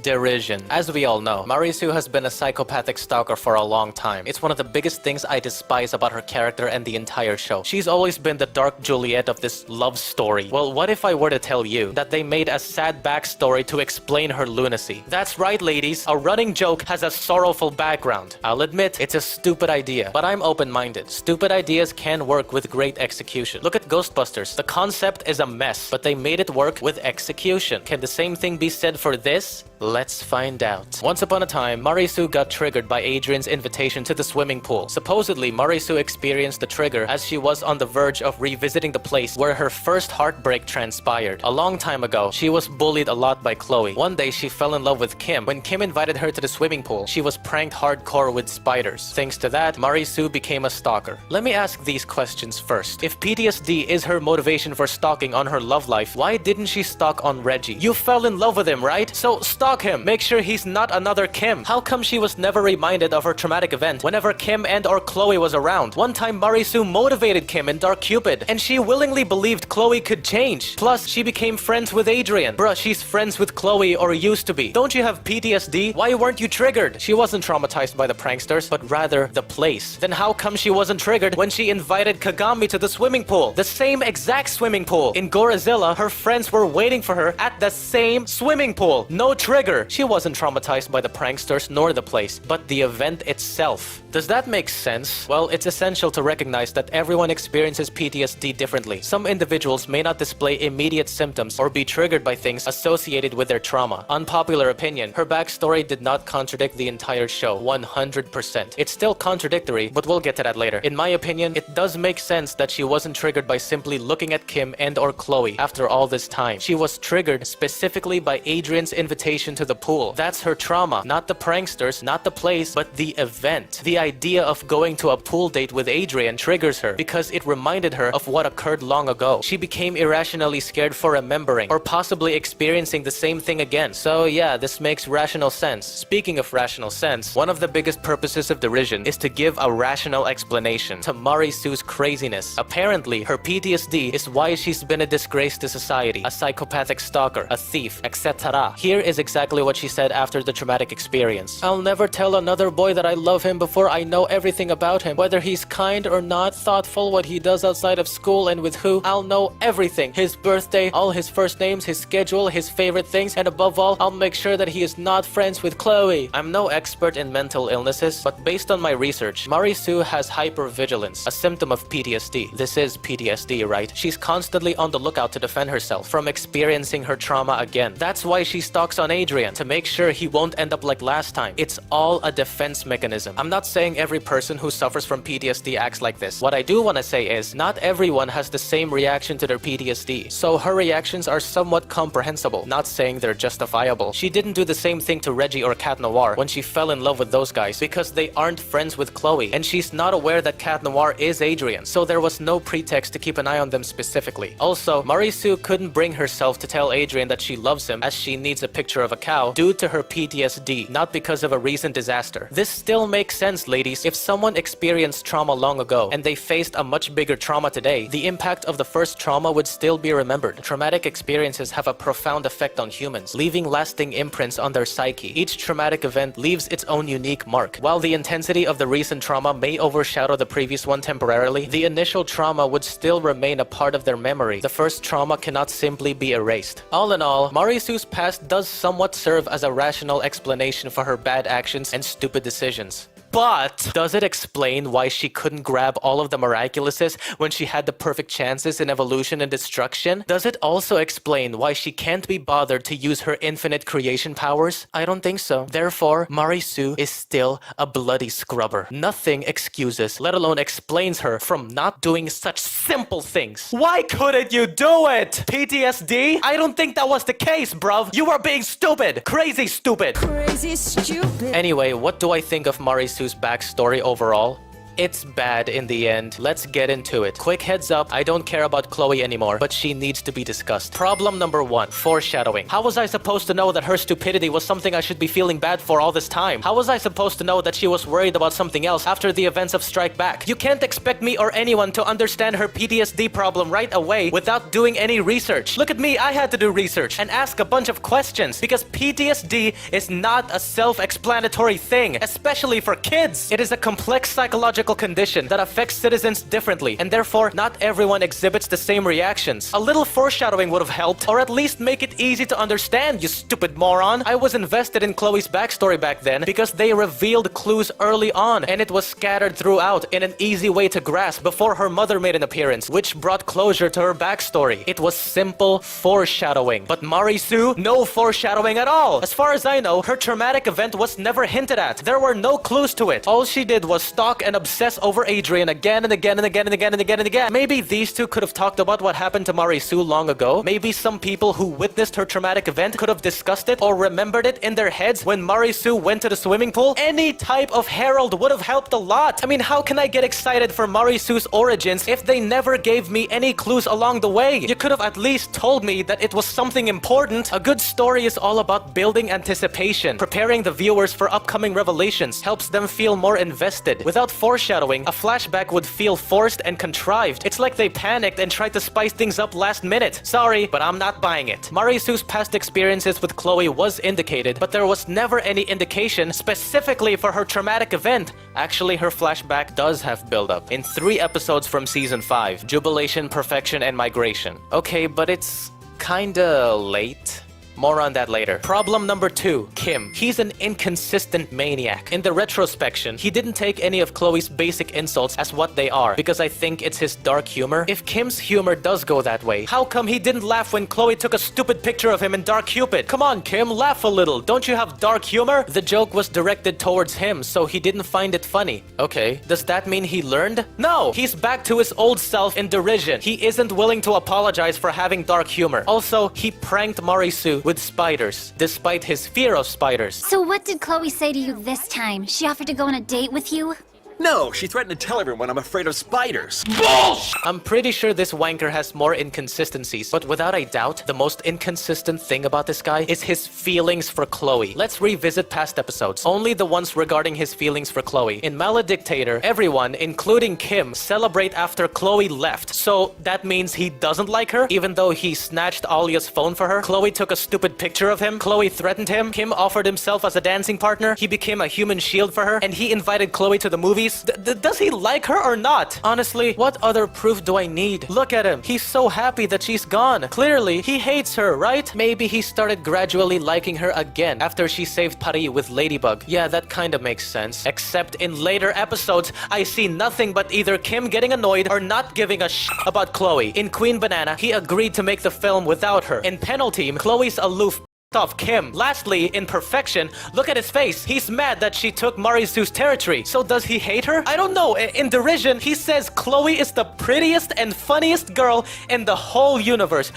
Derision. As we all know, Marisu has been a psychopathic stalker for a long time. It's one of the biggest things I despise about her character and the entire show. She's always been the dark Juliet of this love story. Well, what if I were to tell you that they made a sad backstory to explain her lunacy? That's right, ladies. A running joke has a sorrowful background. I'll admit, it's a stupid idea, but I'm open-minded. Stupid ideas can work with great execution. Look at Ghostbusters. The concept is a mess, but they made it work with execution. Can the same thing be said for this? Let's find out. Once upon a time, Marisu got triggered by Adrian's invitation to the swimming pool. Supposedly, Marisu experienced the trigger as she was on the verge of revisiting the place where her first heartbreak transpired. A long time ago, she was bullied a lot by Chloe. One day, she fell in love with Kim. When Kim invited her to the swimming pool, she was pranked hardcore with spiders. Thanks to that, Marisu became a stalker. Let me ask these questions first. If PTSD is her motivation for stalking on her love life, why didn't she stalk on Reggie? You fell in love with him, right? So stalk him. Make sure he's not another Kim. How come she was never reminded of her traumatic event whenever Kim and or Chloe was around? One time Marisu motivated Kim in Dark Cupid, and she willingly believed Chloe could change. Plus, she became friends with Adrian. Bruh, she's friends with Chloe or used to be. Don't you have PTSD? Why weren't you triggered? She wasn't traumatized by the pranksters, but rather the place. Then how come she wasn't triggered when she invited Kagami to the swimming pool? The same exact swimming pool. In Gorizilla, her friends were waiting for her at the same swimming pool. No trigger. She wasn't traumatized by the pranksters nor the place, but the event itself. Does that make sense? Well, it's essential to recognize that everyone experiences PTSD differently. Some individuals may not display immediate symptoms or be triggered by things associated with their trauma. Unpopular opinion, her backstory did not contradict the entire show 100%. It's still contradictory, but we'll get to that later. In my opinion, it does make sense that she wasn't triggered by simply looking at Kim and or Chloe after all this time. She was triggered specifically by Adrian's invitation to the pool. That's her trauma, not the pranksters, not the place, but the event. The idea of going to a pool date with Adrian triggers her because it reminded her of what occurred long ago. She became irrationally scared for remembering or possibly experiencing the same thing again. So yeah, this makes rational sense. Speaking of rational sense, one of the biggest purposes of Derision is to give a rational explanation to Marisu's craziness. Apparently, her PTSD is why she's been a disgrace to society, a psychopathic stalker, a thief, etc. Here is exactly what she said after the traumatic experience. I'll never tell another boy that I love him before I know everything about him. Whether he's kind or not, thoughtful, what he does outside of school and with who, I'll know everything. His birthday, all his first names, his schedule, his favorite things, and above all, I'll make sure that he is not friends with Chloe. I'm no expert in mental illnesses, but based on my research, Marisu has hypervigilance, a symptom of PTSD. This is PTSD, right? She's constantly on the lookout to defend herself from experiencing her trauma again. That's why she stalks on Adrian, to make sure he won't end up like last time. It's all a defense mechanism. I'm not saying every person who suffers from PTSD acts like this. What I do want to say is, not everyone has the same reaction to their PTSD, so her reactions are somewhat comprehensible, not saying they're justifiable. She didn't do the same thing to Reggie or Cat Noir when she fell in love with those guys because they aren't friends with Chloe, and she's not aware that Cat Noir is Adrian, so there was no pretext to keep an eye on them specifically. Also, Marisu couldn't bring herself to tell Adrian that she loves him as she needs a picture of a cow due to her PTSD, not because of a recent disaster. This still makes sense, ladies. If someone experienced trauma long ago and they faced a much bigger trauma today, the impact of the first trauma would still be remembered. Traumatic experiences have a profound effect on humans, leaving lasting imprints on their psyche. Each traumatic event leaves its own unique mark. While the intensity of the recent trauma may overshadow the previous one temporarily, the initial trauma would still remain a part of their memory. The first trauma cannot simply be erased. All in all, Marisu's past does somewhat serve as a rational explanation for her bad actions and stupid decisions. But does it explain why she couldn't grab all of the miraculouses when she had the perfect chances in evolution and destruction? Does it also explain why she can't be bothered to use her infinite creation powers? I don't think so. Therefore, Marisu is still a bloody scrubber. Nothing excuses, let alone explains her from not doing such simple things. Why couldn't you do it? PTSD? I don't think that was the case, bruv. You were being stupid. Crazy stupid. Crazy stupid. Anyway, what do I think of Marisu's backstory overall? It's bad in the end. Let's get into it. Quick heads up, I don't care about Chloe anymore, but she needs to be discussed. Problem number 1, foreshadowing. How was I supposed to know that her stupidity was something I should be feeling bad for all this time? How was I supposed to know that she was worried about something else after the events of Strike Back? You can't expect me or anyone to understand her PTSD problem right away without doing any research. Look at me, I had to do research and ask a bunch of questions because PTSD is not a self-explanatory thing, especially for kids. It is a complex psychological condition that affects citizens differently, and therefore not everyone exhibits the same reactions. A little foreshadowing would have helped, or at least make it easy to understand, you stupid moron. I was invested in Chloe's backstory back then because they revealed clues early on, and it was scattered throughout in an easy way to grasp before her mother made an appearance, which brought closure to her backstory. It was simple foreshadowing. But Marisu, no foreshadowing at all. As far as I know, her traumatic event was never hinted at. There were no clues to it. All she did was stalk and obsess over Adrian again and again and again and again and again and again. Maybe these two could have talked about what happened to Marisu long ago. Maybe some people who witnessed her traumatic event could have discussed it or remembered it in their heads when Marisu went to the swimming pool. Any type of herald would have helped a lot. I mean, how can I get excited for Marisu's origins if they never gave me any clues along the way? You could have at least told me that it was something important. A good story is all about building anticipation. Preparing the viewers for upcoming revelations helps them feel more invested. Without foreshadowing, a flashback would feel forced and contrived. It's like they panicked and tried to spice things up last minute. Sorry, but I'm not buying it. Marisu's past experiences with Chloe was indicated, but there was never any indication specifically for her traumatic event. Actually, her flashback does have build-up in 3 episodes from season 5, Jubilation, Perfection, and Migration. Okay, but it's kinda late. More on that later. Problem number 2, Kim. He's an inconsistent maniac. In the retrospection, he didn't take any of Chloe's basic insults as what they are, because I think it's his dark humor. If Kim's humor does go that way, how come he didn't laugh when Chloe took a stupid picture of him in Dark Cupid? Come on, Kim, laugh a little. Don't you have dark humor? The joke was directed towards him, so he didn't find it funny. Okay, does that mean he learned? No! He's back to his old self in Derision. He isn't willing to apologize for having dark humor. Also, he pranked Marisu with spiders, despite his fear of spiders. So what did Chloe say to you this time? She offered to go on a date with you? No, she threatened to tell everyone I'm afraid of spiders. Bullshit! I'm pretty sure this wanker has more inconsistencies, but without a doubt, the most inconsistent thing about this guy is his feelings for Chloe. Let's revisit past episodes, only the ones regarding his feelings for Chloe. In Maledictator, everyone, including Kim, celebrate after Chloe left. So that means he doesn't like her, even though he snatched Alia's phone for her. Chloe took a stupid picture of him. Chloe threatened him. Kim offered himself as a dancing partner. He became a human shield for her, and he invited Chloe to the movies. Does he like her or not? Honestly, what other proof do I need? Look at him. He's so happy that she's gone. Clearly, he hates her, right? Maybe he started gradually liking her again after she saved Paris with Ladybug. Yeah, that kind of makes sense. Except in later episodes, I see nothing but either Kim getting annoyed or not giving a about Chloe. In Queen Banana, he agreed to make the film without her. In Penultime, Chloe's aloof off Kim. Lastly, in Perfection, look at his face. He's mad that she took Marisu's territory. So does he hate her? I don't know. In Derision, he says Chloe is the prettiest and funniest girl in the whole universe.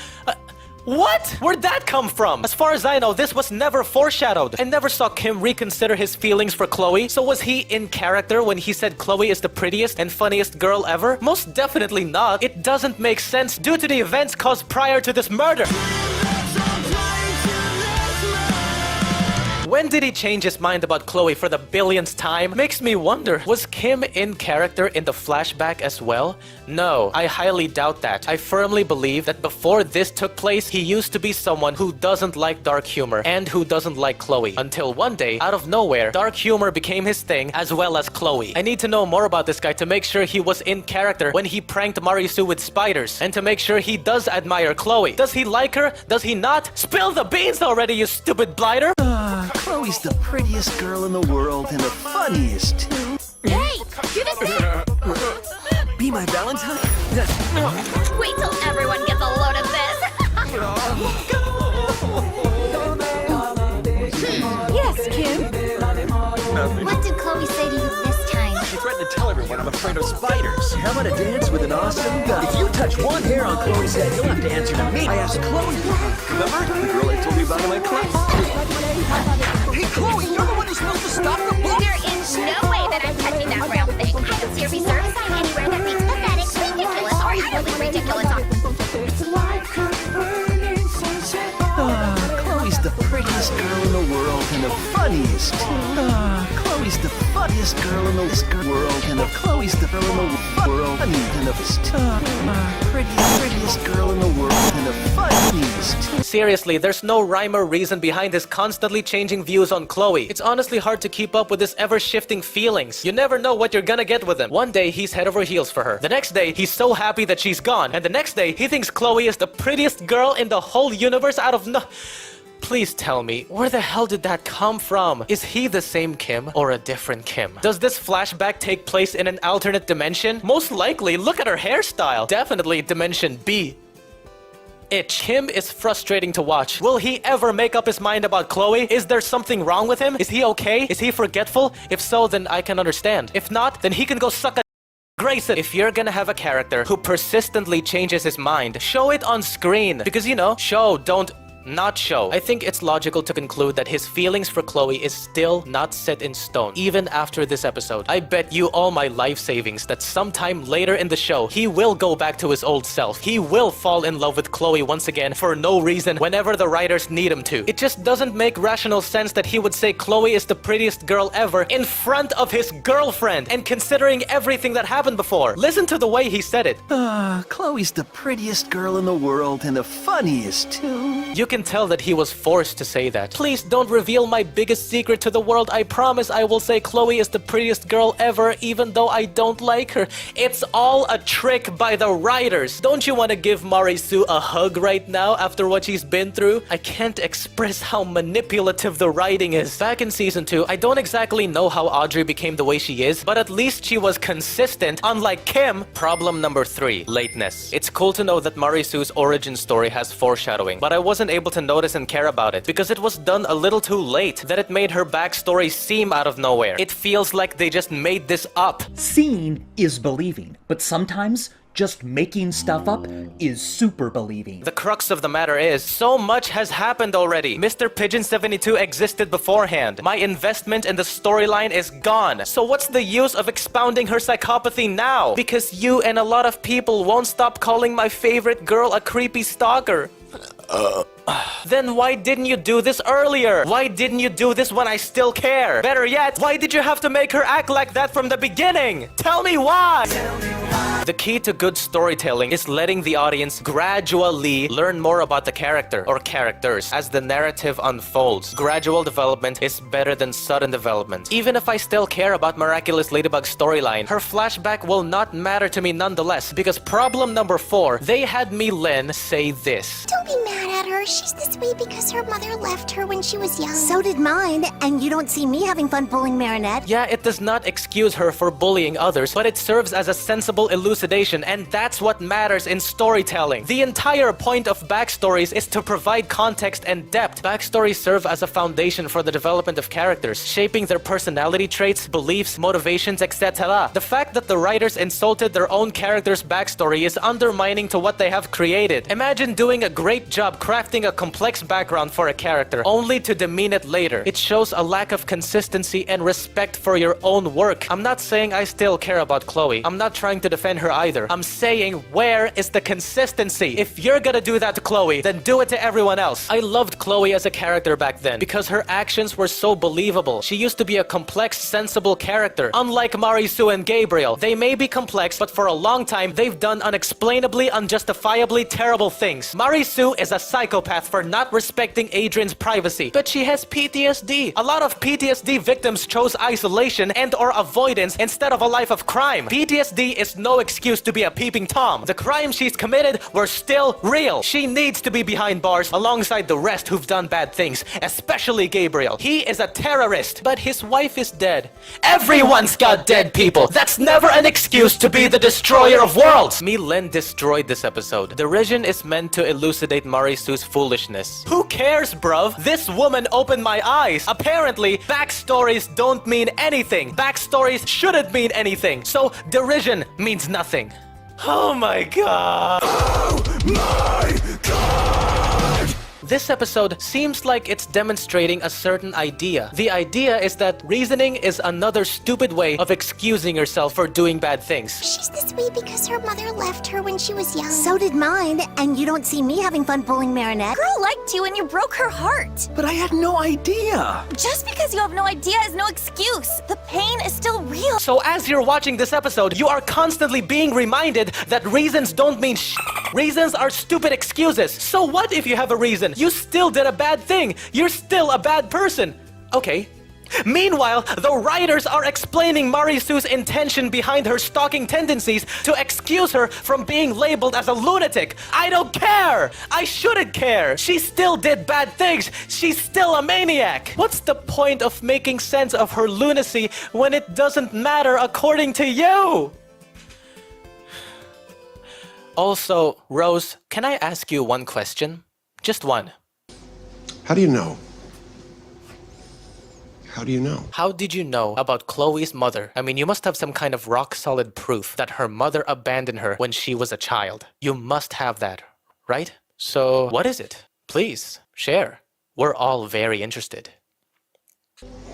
What? Where'd that come from? As far as I know, this was never foreshadowed. I never saw Kim reconsider his feelings for Chloe. So was he in character when he said Chloe is the prettiest and funniest girl ever? Most definitely not. It doesn't make sense due to the events caused prior to this murder. When did he change his mind about Chloe for the billionth time? Makes me wonder, was Kim in character in the flashback as well? No, I highly doubt that. I firmly believe that before this took place, he used to be someone who doesn't like dark humor and who doesn't like Chloe. Until one day, out of nowhere, dark humor became his thing as well as Chloe. I need to know more about this guy to make sure he was in character when he pranked Marisu with spiders, and to make sure he does admire Chloe. Does he like her? Does he not? Spill the beans already, you stupid blighter! Chloe's the prettiest girl in the world and the funniest too. Hey! Do the thing! Be my Valentine? Wait till everyone gets a load of this! Yes, Kim? Nothing. What did Chloe say to you this time? She threatened to threaten to tell everyone I'm afraid of spiders. How about a dance with an awesome guy? If you touch one hair on Chloe's head, you'll have to answer to me. I asked Chloe. Remember the girl I told you about in my class? Hey, Chloe, you're the one who's supposed to stop the book. There is no way that I'm touching that round thing. I don't see a reserve sign anywhere that reads pathetic, ridiculous, or utterly ridiculous. Chloe's the prettiest girl in the world and the funniest. Chloe's the funniest girl in the world and Chloe's the girl in the world and the prettiest girl in the world and the funniest. Seriously, there's no rhyme or reason behind his constantly changing views on Chloe. It's honestly hard to keep up with his ever-shifting feelings. You never know what you're gonna get with him. One day, he's head over heels for her. The next day, he's so happy that she's gone. And the next day, he thinks Chloe is the prettiest girl in the whole universe out of no... Please tell me, where the hell did that come from? Is he the same Kim or a different Kim? Does this flashback take place in an alternate dimension? Most likely, look at her hairstyle. Definitely dimension B. Kim is frustrating to watch. Will he ever make up his mind about Chloe? Is there something wrong with him? Is he okay? Is he forgetful? If so, then I can understand. If not, then he can go suck a Grayson. If you're gonna have a character who persistently changes his mind, show it on screen. Because, you know, show, don't not show. I think it's logical to conclude that his feelings for Chloe is still not set in stone, even after this episode. I bet you all my life savings that sometime later in the show, he will go back to his old self. He will fall in love with Chloe once again for no reason whenever the writers need him to. It just doesn't make rational sense that he would say Chloe is the prettiest girl ever in front of his girlfriend, and considering everything that happened before. Listen to the way he said it. Chloe's the prettiest girl in the world and the funniest too. You can tell that he was forced to say that. Please don't reveal my biggest secret to the world. I promise I will say Chloe is the prettiest girl ever, even though I don't like her. It's all a trick by the writers. Don't you want to give Marisu a hug right now after what she's been through? I can't express how manipulative the writing is. Back in season 2, I don't exactly know how Audrey became the way she is, but at least she was consistent, unlike Kim. Problem number 3, lateness. It's cool to know that Marisu's origin story has foreshadowing, but I wasn't able to notice and care about it because it was done a little too late, that it made her backstory seem out of nowhere. It feels like they just made this up. Seeing is believing, but sometimes just making stuff up is super believing. The crux of the matter is, so much has happened already. Mr. Pigeon 72 existed beforehand. My investment in the storyline is gone. So what's the use of expounding her psychopathy now? Because you and a lot of people won't stop calling my favorite girl a creepy stalker. Then why didn't you do this earlier? Why didn't you do this when I still care? Better yet, why did you have to make her act like that from the beginning? Tell me why! The key to good storytelling is letting the audience gradually learn more about the character or characters as the narrative unfolds. Gradual development is better than sudden development. Even if I still care about Miraculous Ladybug's storyline, her flashback will not matter to me nonetheless, because problem number 4, they had Mi-Lin say this. Don't be mad at her. She's this way because her mother left her when she was young. So did mine, and you don't see me having fun bullying Marinette. Yeah, it does not excuse her for bullying others, but it serves as a sensible elucidation, and that's what matters in storytelling. The entire point of backstories is to provide context and depth. Backstories serve as a foundation for the development of characters, shaping their personality traits, beliefs, motivations, etc. The fact that the writers insulted their own character's backstory is undermining to what they have created. Imagine doing a great job crafting a complex background for a character, only to demean it later. It shows a lack of consistency and respect for your own work. I'm not saying I still care about Chloe. I'm not trying to defend her either. I'm saying, where is the consistency? If you're gonna do that to Chloe, then do it to everyone else. I loved Chloe as a character back then because her actions were so believable. She used to be a complex, sensible character. Unlike Marisu and Gabriel, they may be complex, but for a long time, they've done unexplainably, unjustifiably terrible things. Marisu is a psychopath for not respecting Adrian's privacy, but she has PTSD. A lot of PTSD victims chose isolation and or avoidance instead of a life of crime. PTSD is no excuse to be a peeping Tom. The crimes she's committed were still real. She needs to be behind bars alongside the rest who've done bad things, especially Gabriel. He is a terrorist, but his wife is dead. Everyone's got dead people. That's never an excuse to be the destroyer of worlds. Mi-Lin destroyed this episode. Derision is meant to elucidate Marisu's foolishness. Who cares, bruv? This woman opened my eyes. Apparently, backstories don't mean anything. Backstories shouldn't mean anything. So, derision means nothing. Oh my god. Oh my god! This episode seems like it's demonstrating a certain idea. The idea is that reasoning is another stupid way of excusing yourself for doing bad things. She's this way because her mother left her when she was young. So did mine, and you don't see me having fun bullying Marinette. Girl liked you and you broke her heart. But I had no idea. Just because you have no idea is no excuse. The pain is still real. So as you're watching this episode, you are constantly being reminded that reasons don't mean Reasons are stupid excuses. So what if you have a reason? You still did a bad thing. You're still a bad person. Okay. Meanwhile, the writers are explaining Marisu's intention behind her stalking tendencies to excuse her from being labeled as a lunatic. I don't care! I shouldn't care! She still did bad things! She's still a maniac! What's the point of making sense of her lunacy when it doesn't matter according to you? Also, Rose, can I ask you one question? Just one. How do you know? How do you know? How did you know about Chloe's mother? I mean, you must have some kind of rock-solid proof that her mother abandoned her when she was a child. You must have that, right? So, what is it? Please, share. We're all very interested.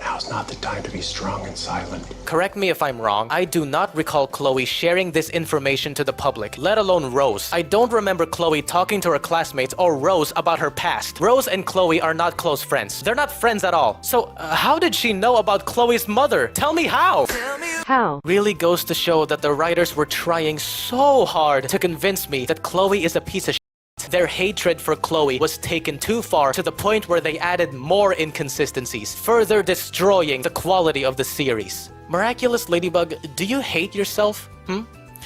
Now's not the time to be strong and silent. Correct me if I'm wrong, I do not recall Chloe sharing this information to the public, let alone Rose. I don't remember Chloe talking to her classmates or Rose about her past. Rose and Chloe are not close friends. They're not friends at all. So, how did she know about Chloe's mother? Tell me how! How? Really goes to show that the writers were trying so hard to convince me that Chloe is a piece of shit. Their hatred for Chloe was taken too far to the point where they added more inconsistencies, further destroying the quality of the series. Miraculous Ladybug, do you hate yourself?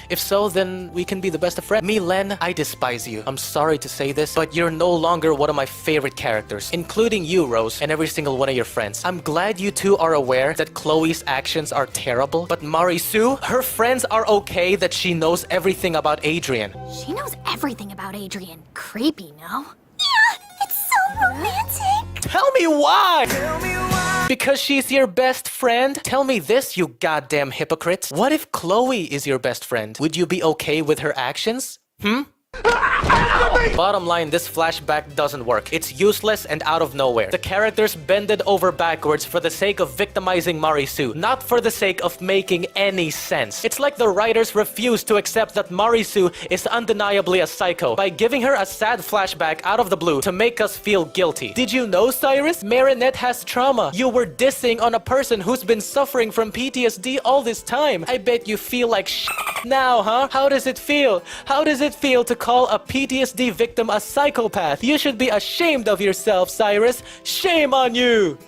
If so, then we can be the best of friends. Me, Len, I despise you. I'm sorry to say this, but you're no longer one of my favorite characters, including you, Rose, and every single one of your friends. I'm glad you two are aware that Chloe's actions are terrible, but Marisu, her friends are okay that she knows everything about Adrian. She knows everything about Adrian. Creepy, no? Yeah, it's so romantic. Tell me why! Tell me why! Because she's your best friend? Tell me this, you goddamn hypocrites. What if Chloe is your best friend? Would you be okay with her actions? Bottom line, this flashback doesn't work. It's useless and out of nowhere. The characters bended over backwards for the sake of victimizing Marisu, not for the sake of making any sense. It's like the writers refuse to accept that Marisu is undeniably a psycho by giving her a sad flashback out of the blue to make us feel guilty. Did you know, Cyrus? Marinette has trauma. You were dissing on a person who's been suffering from PTSD all this time. I bet you feel like now, huh? How does it feel? How does it feel to call a PTSD victim a psychopath? You should be ashamed of yourself, Cyrus. Shame on you!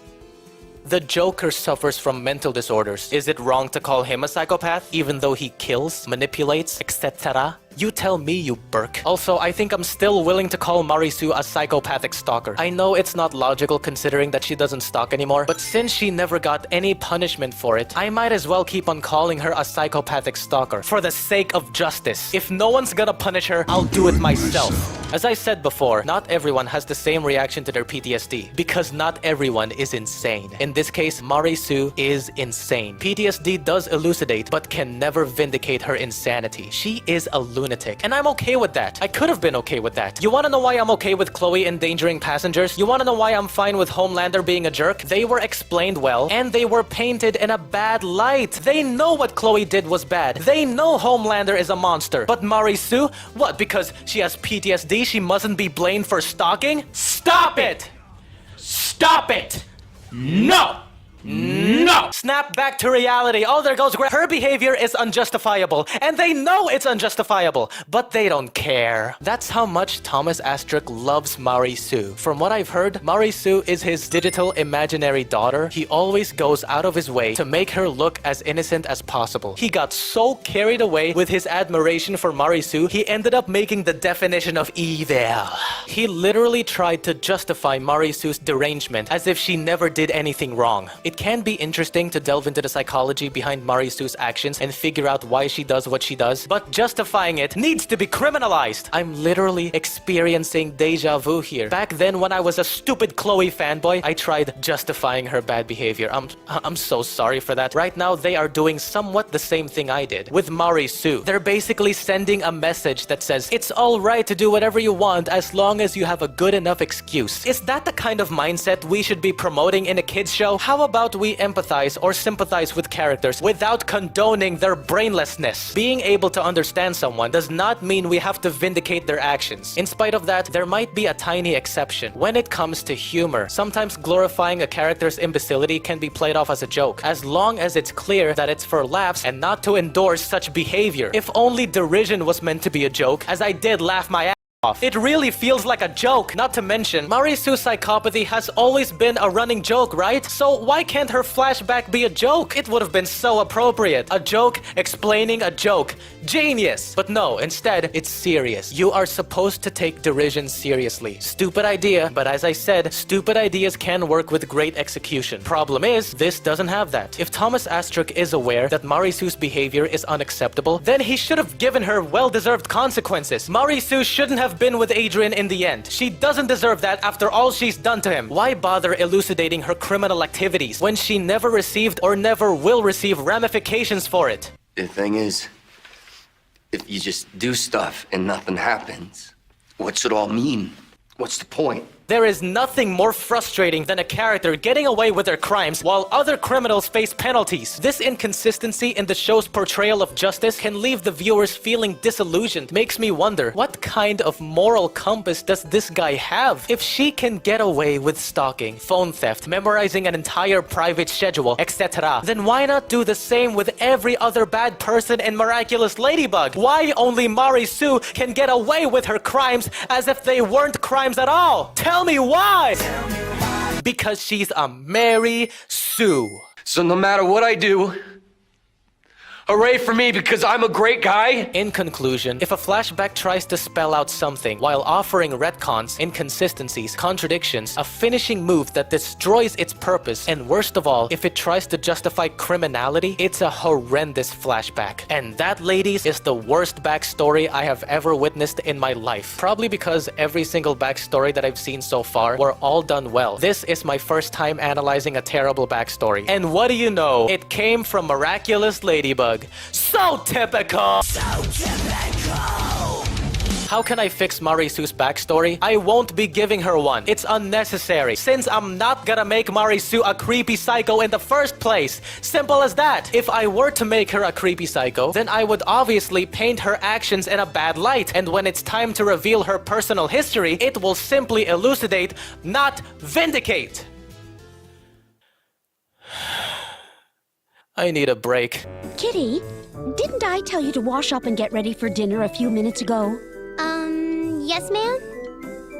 The Joker suffers from mental disorders. Is it wrong to call him a psychopath, even though he kills, manipulates, etc.? You tell me, you Burke. Also, I think I'm still willing to call Marisu a psychopathic stalker. I know it's not logical considering that she doesn't stalk anymore, but since she never got any punishment for it, I might as well keep on calling her a psychopathic stalker, for the sake of justice. If no one's gonna punish her, I'll do it myself. As I said before, not everyone has the same reaction to their PTSD, because not everyone is insane. In this case, Marisu is insane. PTSD does elucidate, but can never vindicate her insanity. She is a lunatic. And I'm okay with that. I could have been okay with that. You wanna know why I'm okay with Chloe endangering passengers? You wanna know why I'm fine with Homelander being a jerk? They were explained well, and they were painted in a bad light. They know what Chloe did was bad. They know Homelander is a monster. But Marisu? What, because she has PTSD, she mustn't be blamed for stalking? Stop it! Stop it! No! No! Snap back to reality. Oh, there goes Her behavior is unjustifiable, and they know it's unjustifiable, but they don't care. That's how much Thomas Astruc loves Marisu. From what I've heard, Marisu is his digital imaginary daughter. He always goes out of his way to make her look as innocent as possible. He got so carried away with his admiration for Marisu, he ended up making the definition of evil. He literally tried to justify Marisu's derangement as if she never did anything wrong. It can be interesting to delve into the psychology behind Marisu's actions and figure out why she does what she does, but justifying it needs to be criminalized. I'm literally experiencing deja vu here. Back then when I was a stupid Chloe fanboy, I tried justifying her bad behavior. I'm so sorry for that. Right now they are doing somewhat the same thing I did with Marisu. They're basically sending a message that says it's alright to do whatever you want as long as you have a good enough excuse. Is that the kind of mindset we should be promoting in a kids show? How about we empathize or sympathize with characters without condoning their brainlessness? Being able to understand someone does not mean we have to vindicate their actions. In spite of that, there might be a tiny exception. When it comes to humor, sometimes glorifying a character's imbecility can be played off as a joke, as long as it's clear that it's for laughs and not to endorse such behavior. If only Derision was meant to be a joke, as I did laugh my ass off. It really feels like a joke. Not to mention, Marisu's psychopathy has always been a running joke, right? So why can't her flashback be a joke? It would have been so appropriate. A joke explaining a joke. Genius! But no, instead, it's serious. You are supposed to take Derision seriously. Stupid idea, but as I said, stupid ideas can work with great execution. Problem is, this doesn't have that. If Thomas Astruc is aware that Marisu's behavior is unacceptable, then he should have given her well-deserved consequences. Marisu shouldn't have been with Adrian in the end. She doesn't deserve that after all she's done to him. Why bother elucidating her criminal activities when she never received or never will receive ramifications for it? The thing is, if you just do stuff and nothing happens, what's it all mean? What's the point? There is nothing more frustrating than a character getting away with their crimes while other criminals face penalties. This inconsistency in the show's portrayal of justice can leave the viewers feeling disillusioned. Makes me wonder, what kind of moral compass does this guy have? If she can get away with stalking, phone theft, memorizing an entire private schedule, etc., then why not do the same with every other bad person in Miraculous Ladybug? Why only Marisu can get away with her crimes as if they weren't crimes at all? Tell me why! Because she's a Mary Sue. So no matter what I do, hooray for me because I'm a great guy! In conclusion, if a flashback tries to spell out something while offering retcons, inconsistencies, contradictions, a finishing move that destroys its purpose, and worst of all, if it tries to justify criminality, it's a horrendous flashback. And that, ladies, is the worst backstory I have ever witnessed in my life. Probably because every single backstory that I've seen so far were all done well. This is my first time analyzing a terrible backstory. And what do you know? It came from Miraculous Ladybug. So typical! So typical! How can I fix Marisu's backstory? I won't be giving her one. It's unnecessary, since I'm not gonna make Marisu a creepy psycho in the first place. Simple as that. If I were to make her a creepy psycho, then I would obviously paint her actions in a bad light, and when it's time to reveal her personal history, it will simply elucidate, not vindicate. I need a break. Kitty, didn't I tell you to wash up and get ready for dinner a few minutes ago? Yes, ma'am?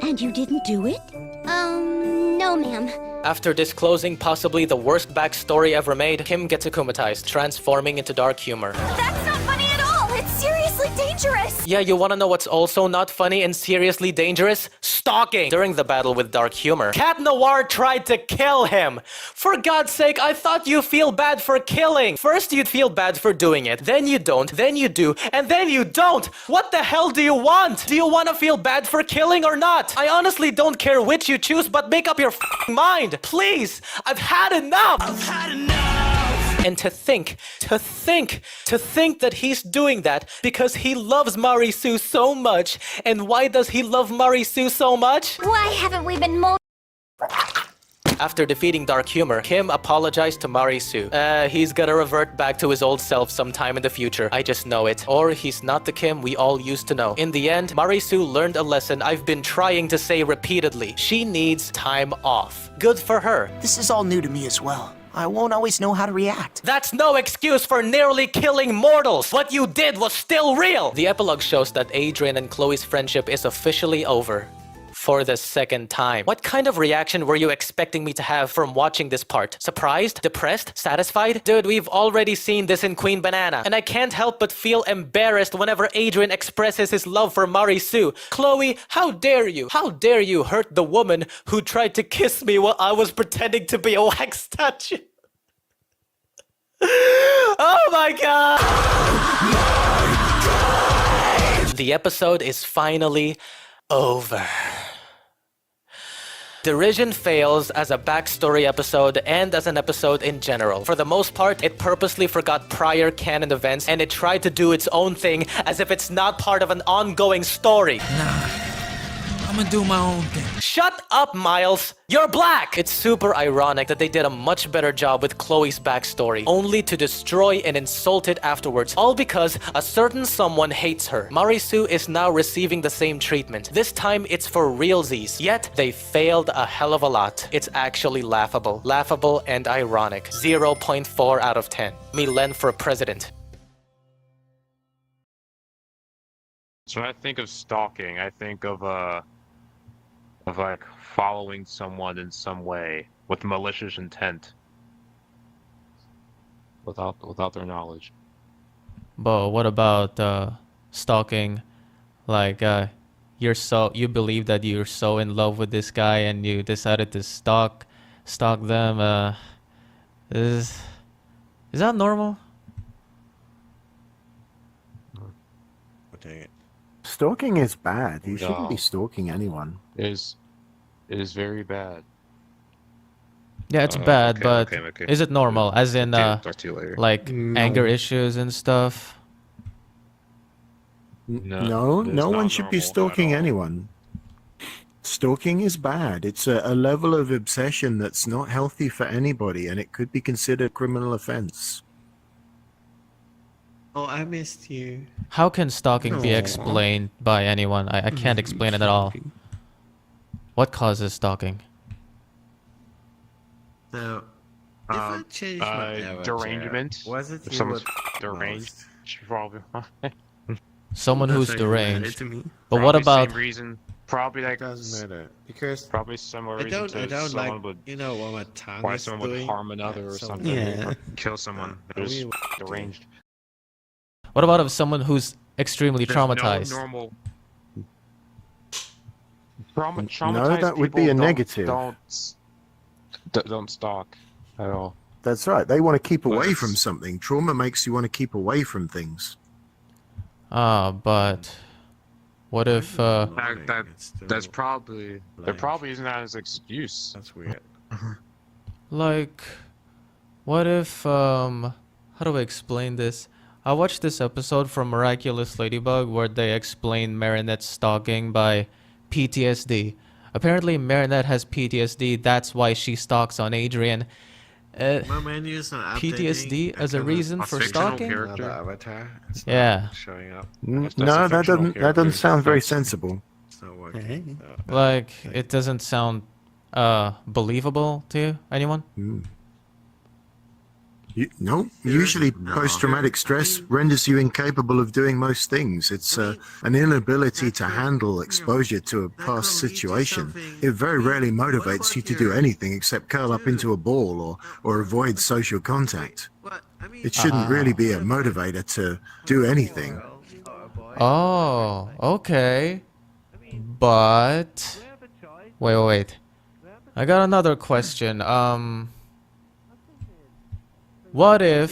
And you didn't do it? No, ma'am. After disclosing possibly the worst backstory ever made, Kim gets akumatized, transforming into dark humor. That's not funny at all! It's seriously dangerous! Yeah, you wanna know what's also not funny and seriously dangerous? Stalking! During the battle with dark humor, Cat Noir tried to kill him! For God's sake, I thought you feel bad for killing! First you'd feel bad for doing it, then you don't, then you do, and then you don't! What the hell do you want? Do you wanna feel bad for killing or not? I honestly don't care which you choose, but make up your f***ing mind! Please! I've had enough! I've had enough! And to think that he's doing that because he loves Marisu so much. And why does he love Marisu so much? Why haven't we been more... After defeating Dark Humor, Kim apologized to Marisu. He's gonna revert back to his old self sometime in the future. I just know it. Or he's not the Kim we all used to know. In the end, Marisu learned a lesson I've been trying to say repeatedly. She needs time off. Good for her. This is all new to me as well. I won't always know how to react. That's no excuse for nearly killing mortals. What you did was still real. The epilogue shows that Adrian and Chloe's friendship is officially over. For the second time. What kind of reaction were you expecting me to have from watching this part? Surprised? Depressed? Satisfied? Dude, we've already seen this in Queen Banana, and I can't help but feel embarrassed whenever Adrian expresses his love for Marisu. Chloe, how dare you? How dare you hurt the woman who tried to kiss me while I was pretending to be a wax statue? Oh my god! The episode is finally over. Derision fails as a backstory episode and as an episode in general. For the most part, it purposely forgot prior canon events and it tried to do its own thing as if it's not part of an ongoing story. I'm gonna do my own thing. Shut up, Miles! You're black! It's super ironic that they did a much better job with Chloe's backstory, only to destroy and insult it afterwards, all because a certain someone hates her. Marisu is now receiving the same treatment. This time it's for realsies, yet they failed a hell of a lot. It's actually laughable. Laughable and ironic. 0.4 out of 10. Milen for president. So when I think of stalking, I think of like following someone in some way with malicious intent without their knowledge. But what about stalking? Like you believe that you're so in love with this guy and you decided to stalk them. Is that normal? Dang it. Stalking is bad. You shouldn't be stalking anyone. It is very bad. Yeah, it's bad, but okay. is it normal? As in, Talk to you later. like anger issues and stuff? No one should be stalking anyone. Stalking is bad. It's a level of obsession that's not healthy for anybody, and it could be considered a criminal offense. Oh, I missed you. How can stalking be explained by anyone? I can't explain it at all. What causes stalking? So, if I change my avatar, derangement. was it If you someone's what deranged, she probably. Someone who's That's what you deranged. to me. But what about? Same reason. Probably like Doesn't matter because probably similar I reason don't to someone like would what my tongue why is someone would doing. harm another or something. Yeah. Or kill someone. Who's deranged. What about if someone who's extremely There's traumatized? No normal. No, Traumatized that would be a people negative. Don't stalk at all. That's right. They want to keep away from something. Trauma makes you want to keep away from things. But what if? That's probably they're probably using that as an excuse. That's weird. Like, what if? How do I explain this? I watched this episode from Miraculous Ladybug where they explain Marinette's stalking by PTSD. Apparently, Marinette has PTSD. That's why she stalks on Adrian. My menu is not PTSD as a reason for stalking? Avatar. It's yeah. Not showing up. No, that doesn't sound very sensible. It's not working. Like, it doesn't sound believable to anyone? Usually post-traumatic stress renders you incapable of doing most things. It's an inability to handle exposure to a past situation. It very rarely motivates you to do anything except curl up into a ball or avoid social contact. It shouldn't really be a motivator to do anything. Oh, okay. But... Wait. I got another question. What if...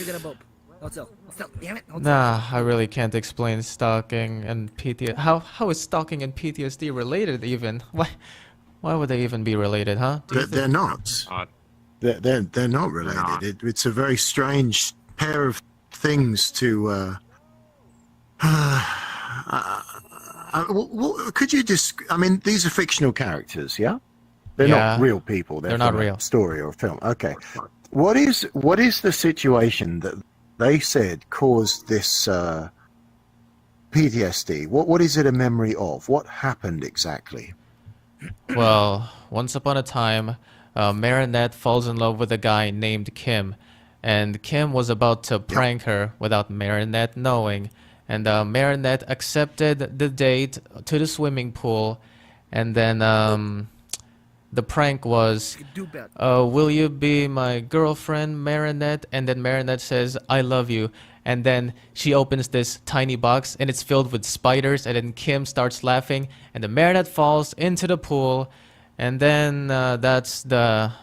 Nah, I really can't explain stalking and PTSD. How is stalking and PTSD related even? Why would they even be related, huh? They're not. They're not related. It's a very strange pair of things to... could you just... I mean, these are fictional characters, yeah? They're not real people. They're not real. Story or film. Okay. What is the situation that they said caused this PTSD? What is it a memory of? What happened exactly? Well, once upon a time, Marinette falls in love with a guy named Kim, and Kim was about to prank her without Marinette knowing, and Marinette accepted the date to the swimming pool, and then the prank was, will you be my girlfriend, Marinette? And then Marinette says, I love you. And then she opens this tiny box and it's filled with spiders. And then Kim starts laughing and the Marinette falls into the pool. And then that's the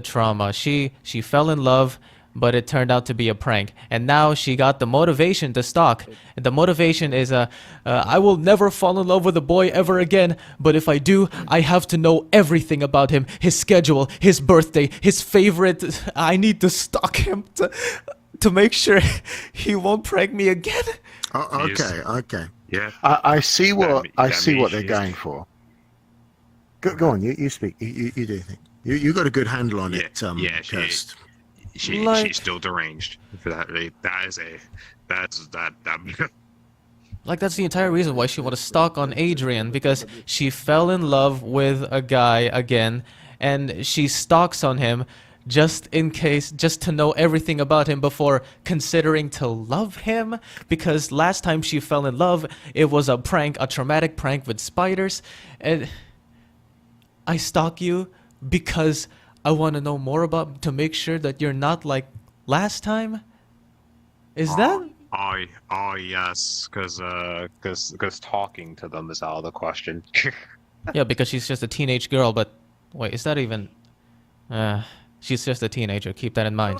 trauma. She fell in love, but it turned out to be a prank. And now she got the motivation to stalk. And the motivation is, I will never fall in love with a boy ever again, but if I do, I have to know everything about him, his schedule, his birthday, his favorite. I need to stalk him to make sure he won't prank me again. Oh, okay. Yeah. I see what means they're going for. Go on, you speak. You do think you got a good handle on it. Yeah, Kirst. She's still deranged for that. That's Like, that's the entire reason why she want to stalk on Adrian, because she fell in love with a guy again, and she stalks on him just in case, just to know everything about him before considering to love him, because last time she fell in love, it was a prank, a traumatic prank with spiders, and I stalk you because I want to know more about, to make sure that you're not like last time? Is that? Oh yes, because talking to them is out of the question. Yeah, because she's just a teenage girl, but wait, is that even... she's just a teenager, keep that in mind.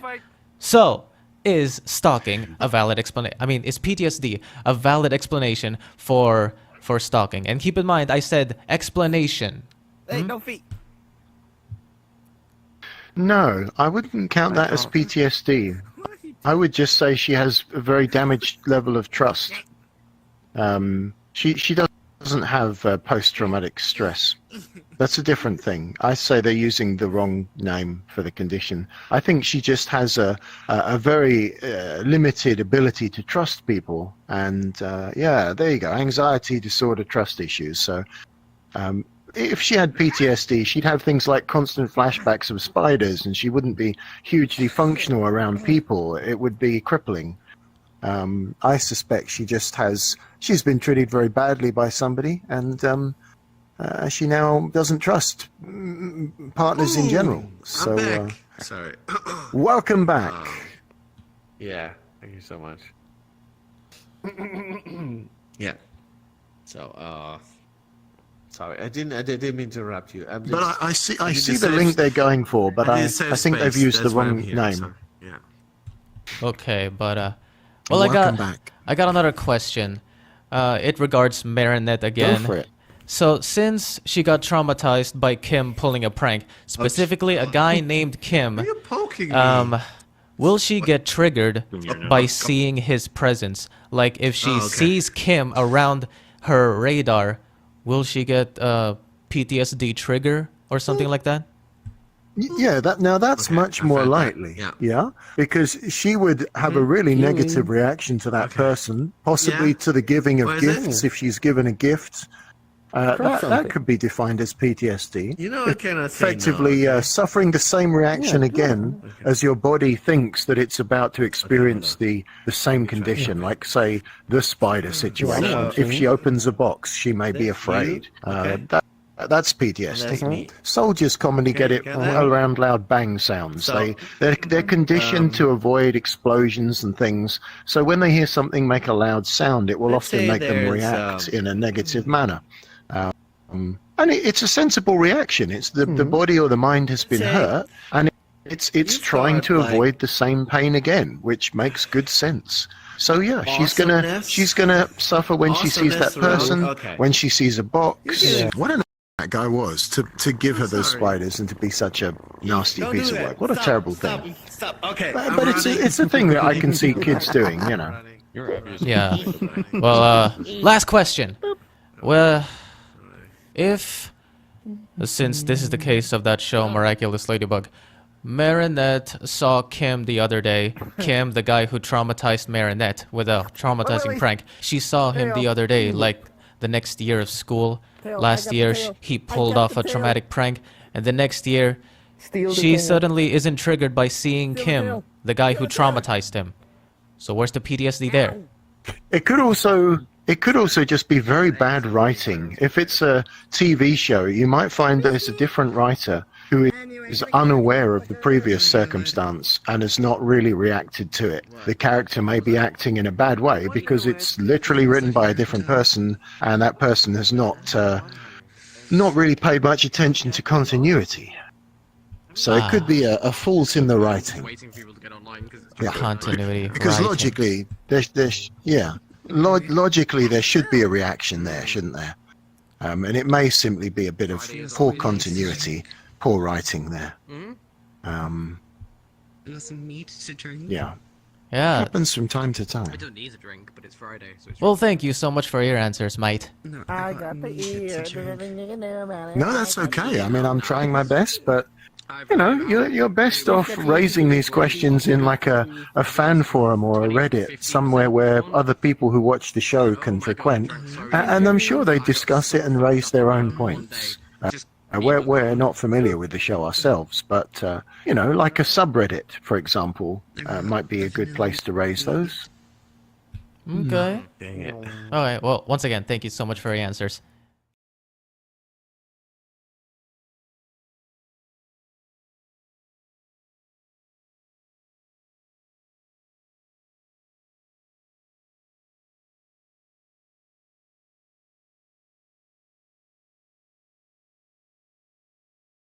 So, is stalking a valid explanation? I mean, is PTSD a valid explanation for stalking? And keep in mind, I said explanation. Hey, no feet. No, I wouldn't count that as PTSD. I would just say she has a very damaged level of trust. She doesn't have post-traumatic stress. That's a different thing. I say they're using the wrong name for the condition. I think she just has a very limited ability to trust people. And yeah, there you go. Anxiety disorder, trust issues. So if she had PTSD, she'd have things like constant flashbacks of spiders, and she wouldn't be hugely functional around people. It would be crippling. I suspect she's been treated very badly by somebody, and she now doesn't trust partners in general. So, I'm back. Sorry. Welcome back. Yeah, thank you so much. Yeah. So, sorry, I didn't mean to interrupt you. But I see the link they're going for, but I think they've used the wrong name. So, yeah. Okay, but well, Welcome back. I got another question. It regards Marinette again. Go for it. So, since she got traumatized by Kim pulling a prank, specifically a guy named Kim, You're poking me. will she get triggered by seeing his presence? Like, if she sees Kim around her radar, will she get a PTSD trigger or something like that? Yeah, that's much more likely. Yeah, because she would have a really negative reaction to that person, possibly to the giving of gifts if she's given a gift. That could be defined as PTSD. You know, I cannot say effectively no, suffering the same reaction again as your body thinks that it's about to experience the same condition, like, say, the spider situation. If she opens a box, she may be afraid. That's PTSD. Soldiers commonly get it around loud bang sounds. They're conditioned to avoid explosions and things. So when they hear something make a loud sound, it will often make them react in a negative manner. And it's a sensible reaction. It's the body or the mind has been hurt, and it's trying to avoid the same pain again, which makes good sense. So yeah, she's gonna suffer when she sees that person, when she sees a box. What an that guy was to give her those spiders and to be such a nasty piece of work. What a terrible thing. Stop. Okay. But it's a thing that I can see kids doing, you know. Yeah. Well, last question. Well, since this is the case of that show, Miraculous Ladybug, Marinette saw Kim the other day. Kim, the guy who traumatized Marinette with a traumatizing prank. She saw him the other day, like the next year of school. Last year, he pulled off a traumatic prank, and the next year, she suddenly isn't triggered by seeing Kim, the guy who traumatized him. So where's the PTSD there? It could also just be very bad writing. If it's a TV show, you might find there's a different writer who is unaware of the previous circumstance and has not really reacted to it. The character may be acting in a bad way because it's literally written by a different person, and that person has not really paid much attention to continuity. So it could be a fault in the writing. Yeah. Continuity. Because writing. logically, logically there should be a reaction there, shouldn't there? And it may simply be a bit of poor continuity, poor writing there. Some meat to drink. Yeah. Yeah. Happens from time to time. I don't need a drink, but it's Friday, so it's Well, thank you so much for your answers, mate. I got the ear. No, that's okay. I mean, I'm trying my best, but you know, you're best off raising these questions in like a fan forum or a Reddit, somewhere where other people who watch the show can frequent, and I'm sure they discuss it and raise their own points. We're not familiar with the show ourselves, but you know, like a subreddit, for example, might be a good place to raise those. Okay. Dang it. Alright, well, once again, thank you so much for your answers.